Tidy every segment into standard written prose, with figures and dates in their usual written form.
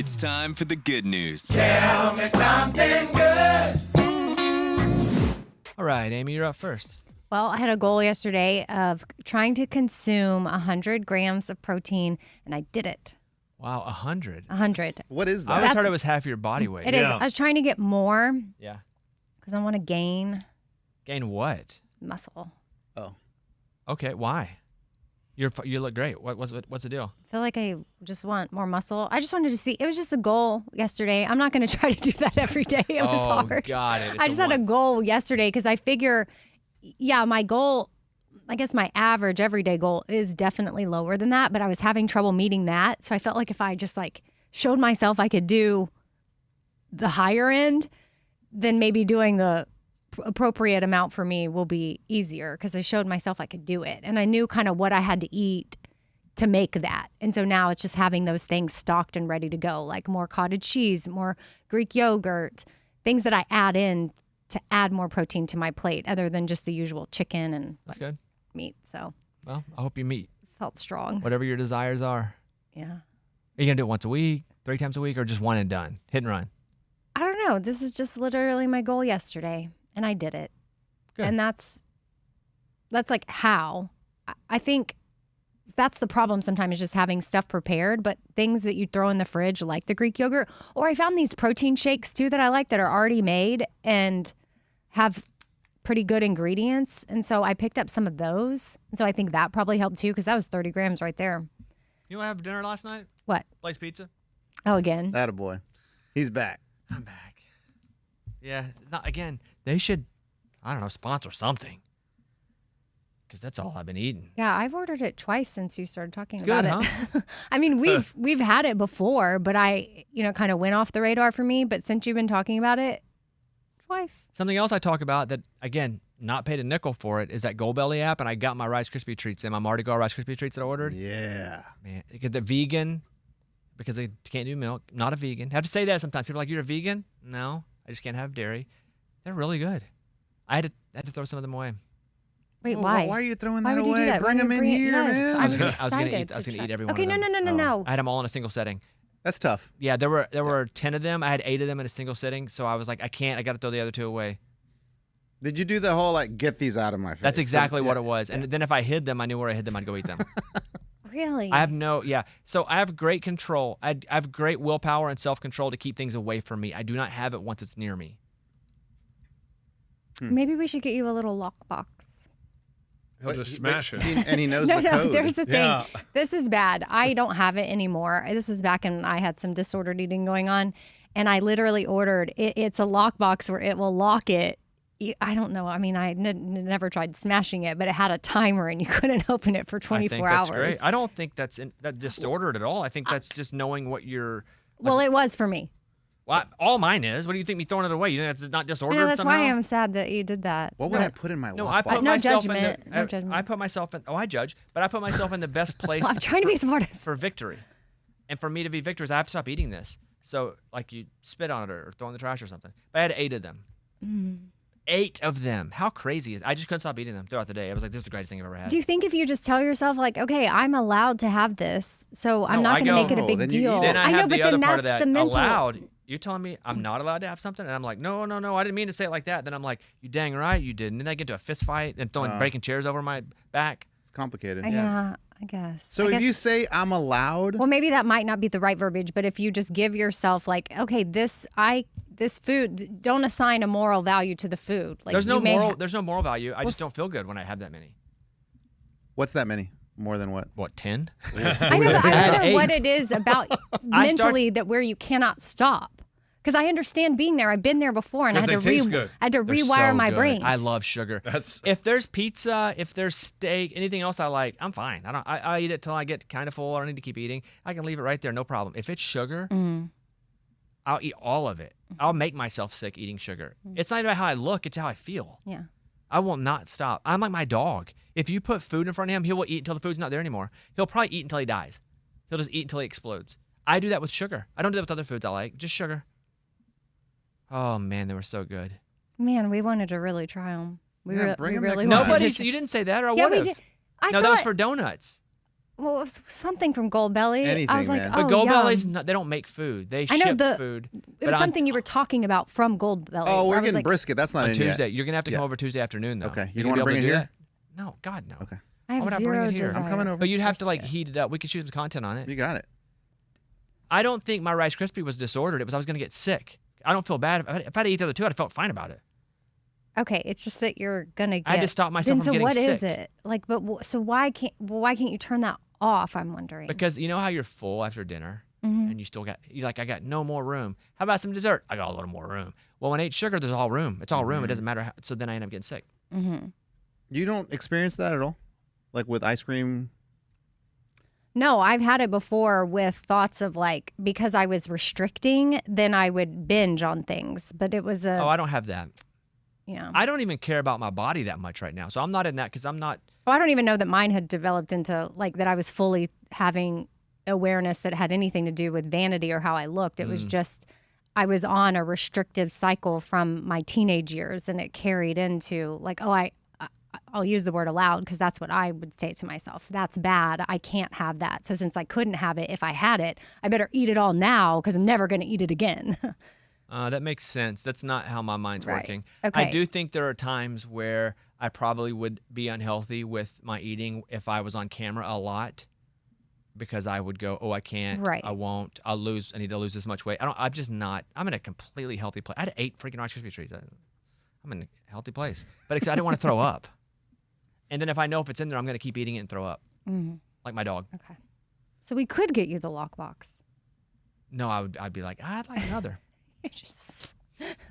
It's time for the good news. Tell me something good. All right, Amy, you're up first. Well, I had a goal yesterday of trying to consume 100 grams of protein, and I did it. Wow, 100. 100. What is I that? always heard it was half your body weight. It is. I was trying to get more Yeah. because I want to gain Gain what? muscle. Oh. Okay, why? You look great. What's the deal? I feel like I just want more muscle. I just wanted to see. It was just a goal yesterday. I'm not going to try to do that every day. It was hard. Got it. I just had a goal yesterday because I figure, my goal, I guess my average everyday goal is definitely lower than that, but I was having trouble meeting that. So I felt like if I just showed myself I could do the higher end, then maybe doing the appropriate amount for me will be easier because I showed myself I could do it. And I knew kind of what I had to eat to make that. And so now it's just having those things stocked and ready to go, like more cottage cheese, more Greek yogurt, things that I add in to add more protein to my plate other than just the usual chicken and That's good. meat. So Well, I hope you meet felt strong. whatever your desires are. Yeah. Are you going to do it once a week, 3 times a week, or just one and done? Hit and run. I don't know. This is just literally my goal yesterday, and I did it. Good. And that's like how. I think that's the problem sometimes is just having stuff prepared, but things that you throw in the fridge like the Greek yogurt. Or I found these protein shakes too that I like that are already made and have pretty good ingredients. And so I picked up some of those. And so I think that probably helped too because that was 30 grams right there. You want to have dinner last night? What? Blaze Pizza? Oh, again. Attaboy. He's back. I'm back. Yeah. Again, they should, I don't know, sponsor something. Because that's all I've been eating. Yeah, I've ordered it twice since you started talking It's about good, it. huh? I mean, we've had it before, but I, kind of went off the radar for me. But since you've been talking about it, twice. Something else I talk about that, again, not paid a nickel for it is that Goldbelly app, and I got my Rice Krispie treats in, my Mardi Gras Rice Krispie treats that I ordered. Yeah. Man, because they're vegan, because they can't do milk. Not a vegan. I have to say that sometimes. People are like, you're a vegan? No, I just can't have dairy. They're really good. I had to throw some of them away. Wait, Oh, why? why are you throwing Why that would you do away? that? Bring Why them would in you bring it? here, Yes, man. I was gonna excited eat every one Okay, of them. no. I had them all in a single setting. That's tough. Yeah, there were 10 of them. I had 8 of them in a single sitting, so I was like, I got to throw the other 2 away. Did you do the whole, get these out of my face? That's exactly what it was. And then if I hid them, I knew where I hid them, I'd go eat them. Really? I have So I have great control. I have great willpower and self-control to keep things away from me. I do not have it once it's near me. Maybe we should get you a little lockbox. He'll just smash it. And he knows No, the code. there's the thing. Yeah. This is bad. I don't have it anymore. This was back when I had some disordered eating going on, and I literally ordered it's a lockbox where it will lock it. I don't know. I mean, I never tried smashing it, but it had a timer, and you couldn't open it for 24 I think that's hours. great. I don't think that's that disordered at all. I think that's just knowing what you're. Well, it was for me. Well, all mine is. What do you think? Me throwing it away? You think that's not disordered I know, that's somehow? why I'm sad that you did that. What would I put in my No, lockbox? I put No myself judgment. in No the. judgment. I put myself in. Oh, I judge, but I put myself in the best place. Well, I'm trying to be supportive. for victory, and for me to be victorious, I have to stop eating this. So, like, you spit on it or throw it in the trash or something. But I had 8 of them. 8 of them. How crazy is? I just couldn't stop eating them throughout the day. I was like, "This is the greatest thing I've ever had." Do you think if you just tell yourself, like, okay, I'm allowed to have this, so I'm No, not I going to make it a go, big then you eat deal? it. Then I know, have but the other then part of that's that. the mental. Allowed. You're telling me I'm not allowed to have something, and I'm like, no, I didn't mean to say it like that. Then I'm like, you dang right, you did. And then I get into a fist fight and breaking chairs over my back. It's complicated. Yeah, I guess. So I if guess, you say I'm allowed, well, maybe that might not be the right verbiage, but if you just give yourself like, okay, this food, don't assign a moral value to the food. Like There's no you may moral. ha- There's no moral value. I just don't feel good when I have that many. what's that many? More than what? What, 10? I know, but I had wonder what 8. it is about mentally that where you cannot stop. Because I understand being there. I've been there before, and I had to, they taste good. I had to They're rewire so my good. brain. I love sugar. If there's pizza, if there's steak, anything else I like, I'm fine. I eat it till I get kind of full or I need to keep eating. I can leave it right there, no problem. If it's sugar, I'll eat all of it. I'll make myself sick eating sugar. It's not about how I look, it's how I feel. Yeah. I will not stop. I'm like my dog. If you put food in front of him, he will eat until the food's not there anymore. He'll probably eat until he dies. He'll just eat until he explodes. I do that with sugar. I don't do that with other foods I like, just sugar. Oh, man, they were so good. Man, we wanted to really try them. Yeah, bring 'em really next time. wanted Nobody, to- you didn't say that, or I Yeah, would we have. did. I No, that was thought- for donuts. Well, it was something from Goldbelly. Anything, I was like, man. oh, But Goldbelly's yum. they don't make food. They I know ship food. It was something you were talking about from Goldbelly. Oh, where we're I was getting like, brisket. That's not on in Tuesday. yet. You're gonna have to come over Tuesday afternoon, though. Okay. You gonna don't want to be bring able it do here? that? No, God no. Okay. I have Why would I bring zero it here? desire. I'm coming over. But you'd have to like brisket. heat it up. We could shoot some content on it. You got it. I don't think my Rice Krispie was disordered. It was I was gonna get sick. I don't feel bad. If I had to eat the other two, I'd have felt fine about it. Okay, it's just that you're gonna get. I had to stop myself then, from so getting what is sick. it like? But so why can't you turn that off? I'm wondering. Because you know how you're full after dinner Mm-hmm. and you still got I got no more room. How about some dessert? I got a little more room. Well, when I ate sugar, there's all room. It's all room. It doesn't matter. So then I end up getting sick. Mm-hmm. You don't experience that at all? Like with ice cream? No, I've had it before with thoughts of like because I was restricting, then I would binge on things. But it was Oh, I don't have that. yeah. I don't even care about my body that much right now. So I'm not in that because I'm not. I don't even know that mine had developed into like that I was fully having awareness that had anything to do with vanity or how I looked. It was just I was on a restrictive cycle from my teenage years and it carried into like, I'll use the word aloud because that's what I would say to myself. That's bad. I can't have that. So since I couldn't have it, if I had it, I better eat it all now because I'm never going to eat it again. That makes sense. That's not how my mind's Right. working. Okay. I do think there are times where I probably would be unhealthy with my eating if I was on camera a lot because I would go, oh, I can't. Right. I won't. I'll lose. I need to lose this much weight. I'm just not. I'm in a completely healthy place. I had 8 freaking Rice Krispie treats. I'm in a healthy place. But except I didn't want to throw up. And then if I know if it's in there, I'm going to keep eating it and throw up. Mhm. Like my dog. Okay. So we could get you the lockbox. No, I'd be like, I'd like another. Just...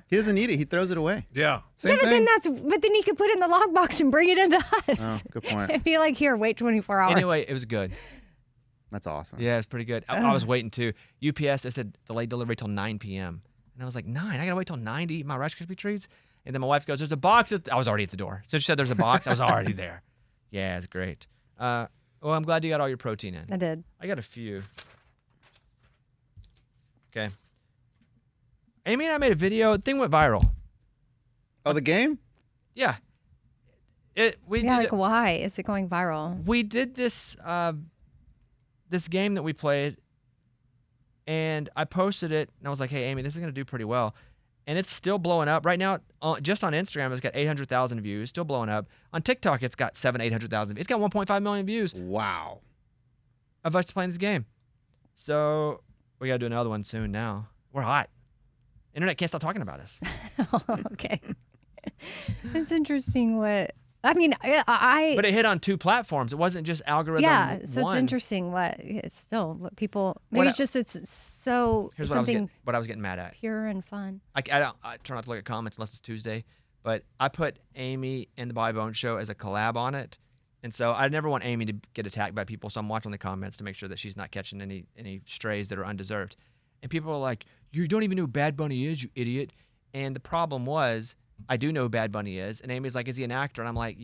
He doesn't eat it. He throws it away. Yeah. Same Yeah, but then thing. but then you could put it in the lockbox and bring it into us. Oh, good point. And be like, here, wait 24 hours. Anyway, it was good. That's awesome. Yeah, it's pretty good. I was waiting too. UPS, they said delayed delivery till 9 p.m. And I was like, 9? I got to wait till 9 to eat my Rice Krispie treats? And then my wife goes, there's a box. I was already at the door. So she said there's a box. I was already there. Yeah, it's great. Well, I'm glad you got all your protein in. I did. I got a few. Okay. Amy and I made a video. The thing went viral. Oh, the game? Yeah. We Yeah, did like why is it going viral? we did this this game that we played, and I posted it, and I was like, "Hey, Amy, this is gonna do pretty well," and it's still blowing up right now. Just on Instagram, it's got 800,000 views, still blowing up. On TikTok, it's got 800,000. It's got 1.5 million views Wow. of us playing this game. So we gotta do another one soon. Now we're hot. Internet can't stop talking about us. Okay. It's interesting what I mean, I But it hit on 2 platforms. It wasn't just algorithm. yeah, so one. it's interesting it's still what people maybe it's just it's so Here's something what I was getting mad at. pure and fun. I try not to look at comments unless it's Tuesday, but I put Amy and the Bobby Bones Show as a collab on it, and so I never want Amy to get attacked by people, so I'm watching the comments to make sure that she's not catching any strays that are undeserved. And people are like, "You don't even know who Bad Bunny is, you idiot!" And the problem was, I do know who Bad Bunny is, and Amy's like, "Is he an actor?" And I'm like,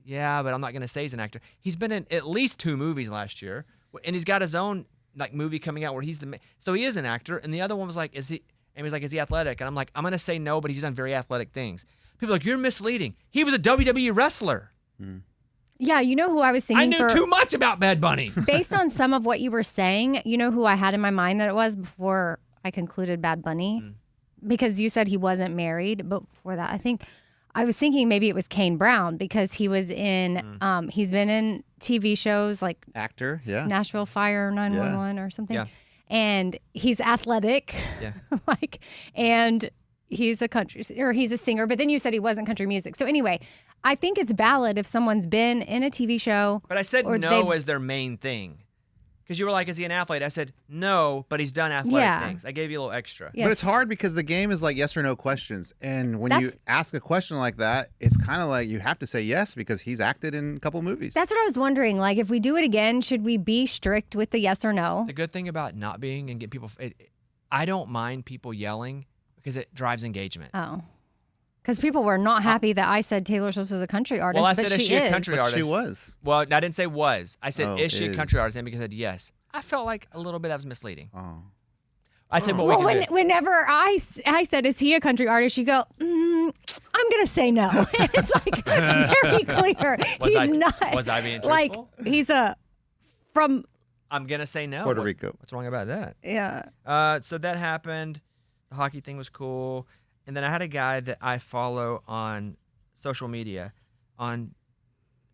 "Yeah, but I'm not gonna say he's an actor. He's been in at least 2 movies last year, and he's got his own like movie coming out where he's so he is an actor." And the other one was like, "Is he?" Amy's like, "Is he athletic?" And I'm like, "I'm gonna say no, but he's done very athletic things." People are like, "You're misleading. He was a WWE wrestler." Yeah, you know who I was thinking I knew for too much about Bad Bunny. based on some of what you were saying, you know who I had in my mind that it was before I concluded Bad Bunny? Because you said he wasn't married, but before that, I was thinking maybe it was Kane Brown because he was in, he's been in TV shows like Actor, yeah. Nashville Fire 911 or something. Yeah. And he's athletic, Yeah. and he's he's a singer, but then you said he wasn't country music. So anyway, I think it's valid if someone's been in a TV show. But I said or no they've- as their main thing. Because you were like, "Is he an athlete?" I said no, but he's done athletic Yeah. things. I gave you a little extra. Yes. But it's hard because the game is like yes or no questions. And when you That's- ask a question like that, it's kind of like you have to say yes because he's acted in a couple movies. That's what I was wondering. Like, if we do it again, should we be strict with the yes or no? The good thing about not being and get people, I don't mind people yelling because it drives engagement. Oh. Because people were not happy that I said Taylor Swift was a country artist, Well, I but said, is she she a is. country But artist? she was. Well, I didn't say was. I said, Oh, is she a country is. artist? And because I said yes. I felt like a little bit that was misleading. Oh. I said, but Well, we can do. whenever I said, is he a country artist? You go, I'm going to say no. It's like very clear. Was He's I- not. was I being Like, truthful? he's a from. I'm gonna say no. Puerto Rico. What's wrong about that? Yeah. So that happened. The hockey thing was cool, and then I had a guy that I follow on social media, on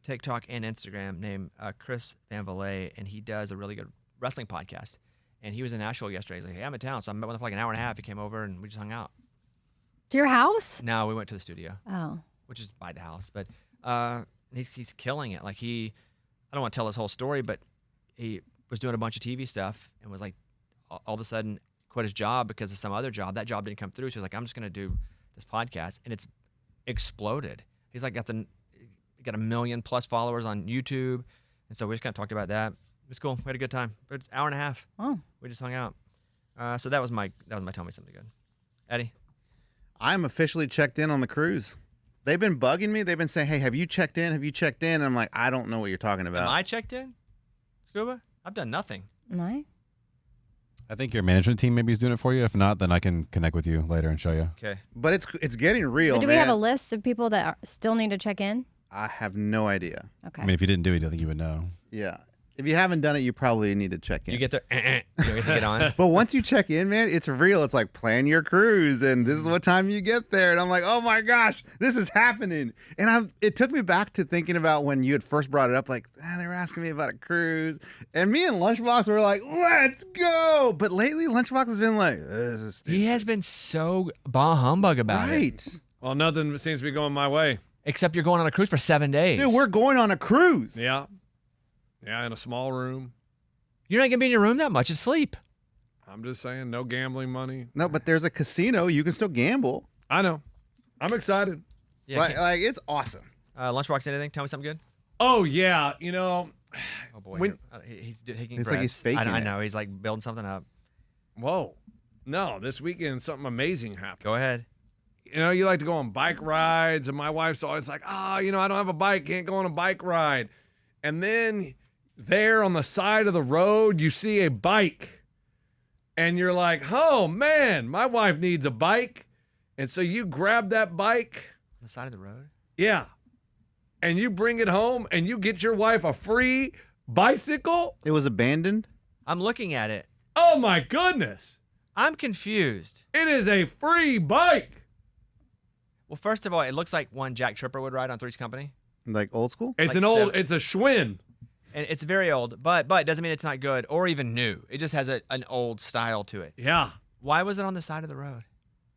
TikTok and Instagram, named Chris Van Valet, and he does a really good wrestling podcast. And he was in Nashville yesterday. He's like, "Hey, I'm in town," so I met with him for like an hour and a half. He came over and we just hung out. To your house? No, we went to the studio. Oh. Which is by the house, but he's killing it. Like I don't want to tell his whole story, but he was doing a bunch of TV stuff and was like, all of a sudden quit his job because of some other job. That job didn't come through, so he's like, I'm just gonna do this podcast, and it's exploded. He's like got 1 million+ followers on YouTube, and so we just kind of talked about that. It was cool. We had a good time. But it's an hour and a half. Oh. We just hung out. So that was my tell me something good. Eddie, I'm officially checked in on the cruise. They've been bugging me. They've been saying, "Hey, have you checked in? Have you checked in?" And I'm like, I don't know what you're talking about. am I checked in? Scuba? I've done nothing. Am I? I think your management team maybe is doing it for you. If not, then I can connect with you later and show you. Okay. But it's getting real. But do we have a list of people that still need to check in? I have no idea. Okay. I mean, if you didn't do it, I think you would know. Yeah. If you haven't done it, you probably need to check in. You get there. You get to get on. But once you check in, man, it's real. It's like plan your cruise, and this is what time you get there. And I'm like, oh my gosh, this is happening. And it took me back to thinking about when you had first brought it up, like they were asking me about a cruise, and me and Lunchbox were like, let's go. But lately, Lunchbox has been like, this is stupid. He has been so bah humbug about it. Right. Well, nothing seems to be going my way. Except you're going on a cruise for 7 days. Dude, we're going on a cruise. Yeah. Yeah, in a small room. You're not going to be in your room that much and sleep. I'm just saying, no gambling money. No, but there's a casino. You can still gamble. I know. I'm excited. Yeah, Like it's awesome. Lunchbox, anything? Tell me something good. Oh, yeah. You know, Oh, boy. When- He's taking It's like he's breaths. faking I it. know. He's like building something up. whoa. No, this weekend something amazing happened. Go ahead. You know, you like to go on bike rides, and my wife's always like, I don't have a bike, can't go on a bike ride. And then there on the side of the road, you see a bike, and you're like, oh, man, my wife needs a bike. And so you grab that bike. On the side of the road? Yeah. And you bring it home, and you get your wife a free bicycle. It was abandoned. I'm looking at it. Oh, my goodness. I'm confused. It is a free bike. Well, first of all, it looks like one Jack Tripper would ride on Three's Company. Like old school. It's Like it's a Schwinn. And it's very old, but it doesn't mean it's not good or even new. It just has an old style to it. Yeah. Why was it on the side of the road?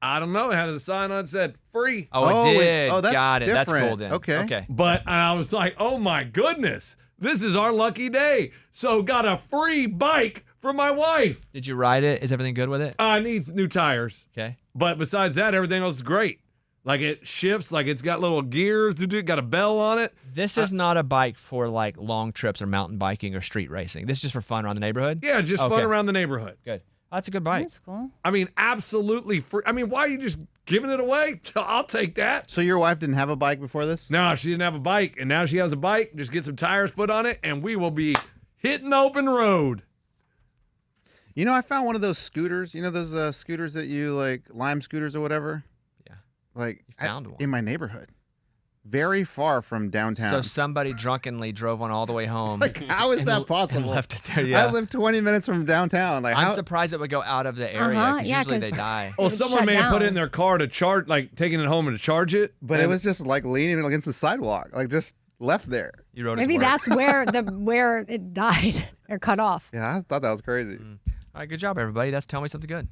I don't know. It had a sign on that said free. Oh, it did. Oh, that's Got it. That's different. cool then. Okay. Okay. But I was like, oh my goodness, this is our lucky day. So got a free bike for my wife. Did you ride it? Is everything good with it? Needs new tires. Okay. But besides that, everything else is great. Like it shifts, like it's got little gears to do, got a bell on it. This is not a bike for like long trips or mountain biking or street racing. This is just for fun around the neighborhood? Yeah, just fun Okay. around the neighborhood. Good. That's a good bike. That's cool. I mean, absolutely free. I mean, why are you just giving it away? I'll take that. So your wife didn't have a bike before this? No, she didn't have a bike, and now she has a bike. Just get some tires put on it, and we will be hitting the open road. You know, I found one of those scooters. You know those scooters that you like, Lime scooters or whatever? Yeah. Like You found one. in my neighborhood. Very far from downtown. So somebody drunkenly drove one all the way home. like, how is and that l- possible? And left it there, yeah. I live 20 minutes from downtown. Like, I'm how? surprised it would go out of the area because Yeah, usually they 'cause- die. Well, would someone shut may have put it down. in their car to charge, like taking it home and to charge it. But it was just like leaning against the sidewalk, like just left there. You rode Maybe it to work. that's where it died or cut off. Yeah, I thought that was crazy. All right, good job, everybody. That's Tell Me Something Good.